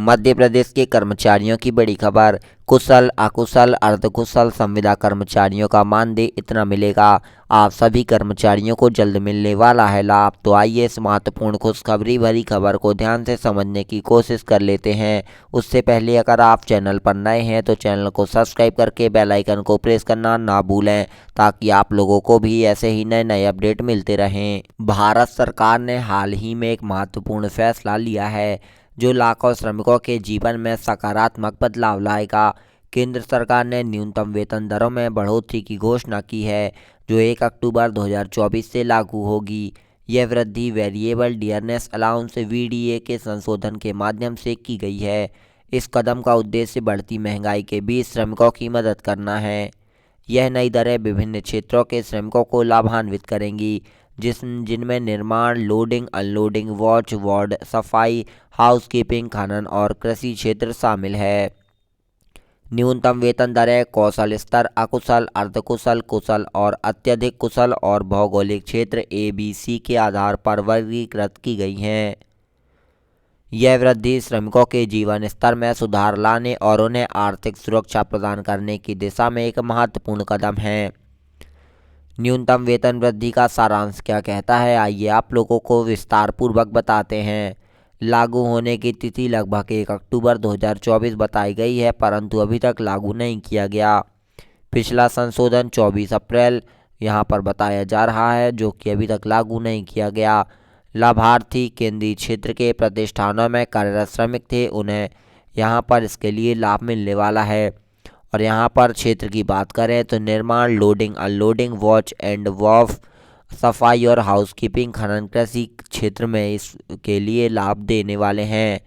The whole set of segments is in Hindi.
मध्य प्रदेश के कर्मचारियों की बड़ी खबर। कुशल, अकुशल, अर्धकुशल संविदा कर्मचारियों का मानदेय इतना मिलेगा। आप सभी कर्मचारियों को जल्द मिलने वाला है लाभ। तो आइए इस महत्वपूर्ण खुशखबरी भरी खबर को ध्यान से समझने की कोशिश कर लेते हैं। उससे पहले अगर आप चैनल पर नए हैं तो चैनल को सब्सक्राइब करके बेल आइकन को प्रेस करना ना भूलें, ताकि आप लोगों को भी ऐसे ही नए नए अपडेट मिलते रहें। भारत सरकार ने हाल ही में एक महत्वपूर्ण फैसला लिया है जो लाखों श्रमिकों के जीवन में सकारात्मक बदलाव लाएगा। केंद्र सरकार ने न्यूनतम वेतन दरों में बढ़ोतरी की घोषणा की है, जो 1 अक्टूबर 2024 से लागू होगी। यह वृद्धि वेरिएबल डियरनेस अलाउंस वीडीए के संशोधन के माध्यम से की गई है। इस कदम का उद्देश्य बढ़ती महंगाई के बीच श्रमिकों की मदद करना है। यह नई दरें विभिन्न क्षेत्रों के श्रमिकों को लाभान्वित करेंगी, जिनमें निर्माण, लोडिंग, अनलोडिंग, वॉच, वार्ड, सफाई, हाउसकीपिंग, खनन और कृषि क्षेत्र शामिल है। न्यूनतम वेतन दरें कौशल स्तर, अकुशल, अर्धकुशल, कुशल और अत्यधिक कुशल और भौगोलिक क्षेत्र ABC के आधार पर वर्गीकृत की गई हैं। यह वृद्धि श्रमिकों के जीवन स्तर में सुधार लाने और उन्हें आर्थिक सुरक्षा प्रदान करने की दिशा में एक महत्वपूर्ण कदम है। न्यूनतम वेतन वृद्धि का सारांश क्या कहता है, आइए आप लोगों को विस्तार पूर्वक बताते हैं। लागू होने की तिथि लगभग 1 अक्टूबर 2024 बताई गई है, परंतु अभी तक लागू नहीं किया गया। पिछला संशोधन 24 अप्रैल यहाँ पर बताया जा रहा है, जो कि अभी तक लागू नहीं किया गया। लाभार्थी केंद्रीय क्षेत्र के प्रतिष्ठानों में कार्यरत श्रमिक थे, उन्हें यहाँ पर इसके लिए लाभ मिलने वाला है। और यहाँ पर क्षेत्र की बात करें तो निर्माण, लोडिंग, अनलोडिंग, वॉच एंड वॉफ, सफाई और हाउसकीपिंग, खनन, कृषि क्षेत्र में इसके लिए लाभ देने वाले हैं।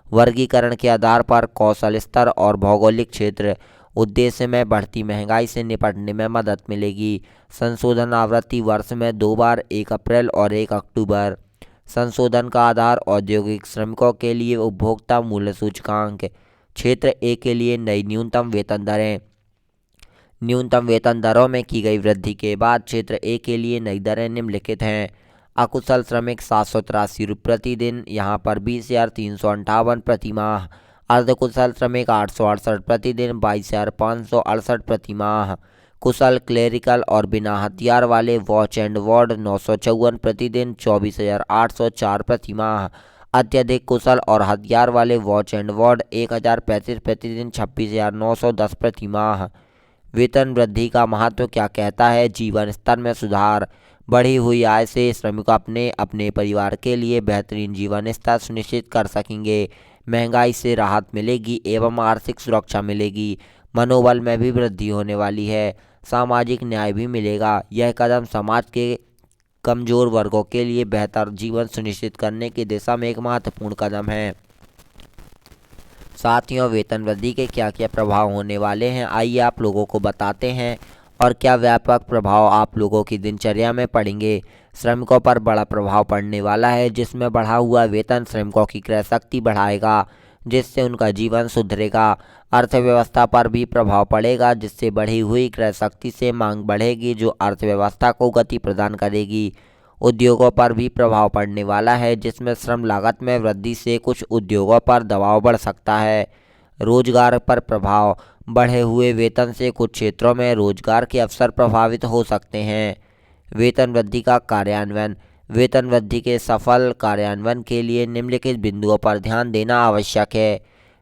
वर्गीकरण के आधार पर कौशल स्तर और भौगोलिक क्षेत्र। उद्देश्य में बढ़ती महंगाई से निपटने में मदद मिलेगी। संशोधन आवृत्ति वर्ष में 2 बार, 1 अप्रैल और 1 अक्टूबर। संशोधन का आधार औद्योगिक श्रमिकों के लिए उपभोक्ता मूल्य सूचकांक। क्षेत्र ए के लिए नई न्यूनतम वेतन दरें। न्यूनतम वेतन दरों में की गई वृद्धि के बाद क्षेत्र ए के लिए नई दरें निम्नलिखित हैं। अकुशल श्रमिक 783 रुपये प्रति दिन, यहाँ पर 20,358 प्रति माह। अर्धकुशल श्रमिक 868 प्रति दिन, 22,568 प्रति माह। कुशल, क्लेरिकल और बिना हथियार वाले वॉच एंड वार्ड 954 प्रति दिन, 24,804 प्रति माह। अत्यधिक कुशल और हथियार वाले वॉच एंड वार्ड 1,035 प्रति दिन, 26,910 प्रति माह। वेतन वृद्धि का महत्व क्या कहता है, जीवन स्तर में सुधार। बढ़ी हुई आय से श्रमिक अपने परिवार के लिए बेहतरीन जीवन स्तर सुनिश्चित कर सकेंगे। महंगाई से राहत मिलेगी एवं आर्थिक सुरक्षा मिलेगी। मनोबल में भी वृद्धि होने वाली है। सामाजिक न्याय भी मिलेगा। यह कदम समाज के कमजोर वर्गों के लिए बेहतर जीवन सुनिश्चित करने की दिशा में एक महत्वपूर्ण कदम है। साथियों, वेतन वृद्धि के क्या क्या प्रभाव होने वाले हैं, आइए आप लोगों को बताते हैं और क्या व्यापक प्रभाव आप लोगों की दिनचर्या में पड़ेंगे। श्रमिकों पर बड़ा प्रभाव पड़ने वाला है, जिसमें बढ़ा हुआ वेतन श्रमिकों की क्रय शक्ति बढ़ाएगा, जिससे उनका जीवन सुधरेगा। अर्थव्यवस्था पर भी प्रभाव पड़ेगा, जिससे बढ़ी हुई क्रय शक्ति से मांग बढ़ेगी, जो अर्थव्यवस्था को गति प्रदान करेगी। उद्योगों पर भी प्रभाव पड़ने वाला है, जिसमें श्रम लागत में वृद्धि से कुछ उद्योगों पर दबाव बढ़ सकता है। रोजगार पर प्रभाव। बढ़े हुए वेतन से कुछ क्षेत्रों में रोजगार के अवसर प्रभावित हो सकते हैं। वेतन वृद्धि का कार्यान्वयन। वेतन वृद्धि के सफल कार्यान्वयन के लिए निम्नलिखित बिंदुओं पर ध्यान देना आवश्यक है।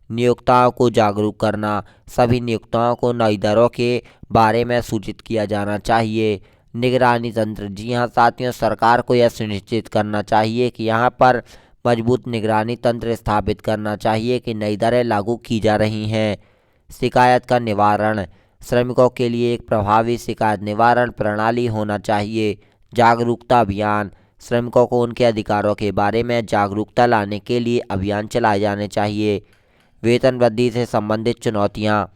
नियोक्ताओं को जागरूक करना। सभी नियोक्ताओं को नई दरों के बारे में सूचित किया जाना चाहिए। निगरानी तंत्र। जी हाँ साथियों, सरकार को यह सुनिश्चित करना चाहिए कि यहाँ पर मजबूत निगरानी तंत्र स्थापित करना चाहिए कि नई दरें लागू की जा रही हैं। शिकायत का निवारण। श्रमिकों के लिए एक प्रभावी शिकायत निवारण प्रणाली होना चाहिए। जागरूकता अभियान। श्रमिकों को उनके अधिकारों के बारे में जागरूकता लाने के लिए अभियान चलाए जाने चाहिए। वेतन वृद्धि से संबंधित चुनौतियाँ।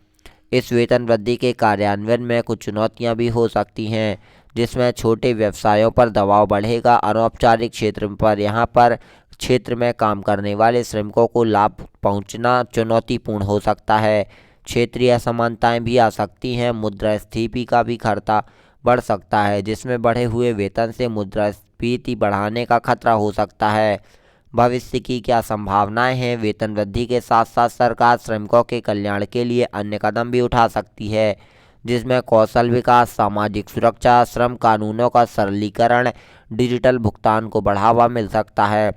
इस वेतन वृद्धि के कार्यान्वयन में कुछ चुनौतियाँ भी हो सकती हैं, जिसमें छोटे व्यवसायों पर दबाव बढ़ेगा। अनौपचारिक क्षेत्र पर यहाँ पर क्षेत्र में काम करने वाले श्रमिकों को लाभ पहुँचना चुनौतीपूर्ण हो सकता है। क्षेत्रीय असमानताएं भी आ सकती हैं। मुद्रास्फीति का भी खतरा बढ़ सकता है, जिसमें बढ़े हुए वेतन से मुद्रास्फीति बढ़ाने का खतरा हो सकता है। भविष्य की क्या संभावनाएं हैं। वेतन वृद्धि के साथ साथ सरकार श्रमिकों के कल्याण के लिए अन्य कदम भी उठा सकती है, जिसमें कौशल विकास, सामाजिक सुरक्षा, श्रम कानूनों का सरलीकरण, डिजिटल भुगतान को बढ़ावा मिल सकता है।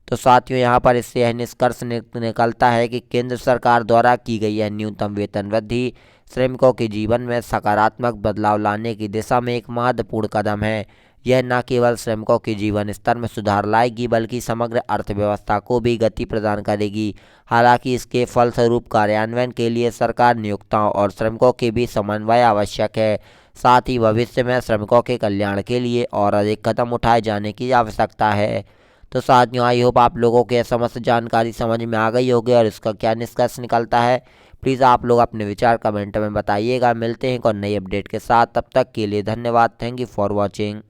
तो साथियों, यहाँ पर इससे यह निष्कर्ष निकलता है कि केंद्र सरकार द्वारा की गई यह न्यूनतम वेतन वृद्धि श्रमिकों के जीवन में सकारात्मक बदलाव लाने की दिशा में एक महत्वपूर्ण कदम है। यह न केवल श्रमिकों के जीवन स्तर में सुधार लाएगी, बल्कि समग्र अर्थव्यवस्था को भी गति प्रदान करेगी। हालांकि इसके फलस्वरूप कार्यान्वयन के लिए सरकार, नियोक्ताओं और श्रमिकों के बीच समन्वय आवश्यक है। साथ ही भविष्य में श्रमिकों के कल्याण के लिए और अधिक कदम उठाए जाने की आवश्यकता है। तो साथियों, आई होप आप लोगों को यह समस्त जानकारी समझ में आ गई होगी और इसका क्या निष्कर्ष निकलता है। प्लीज़ आप लोग अपने विचार कमेंट में बताइएगा। मिलते हैं एक और नई अपडेट के साथ, तब तक के लिए धन्यवाद। Thank you for watching.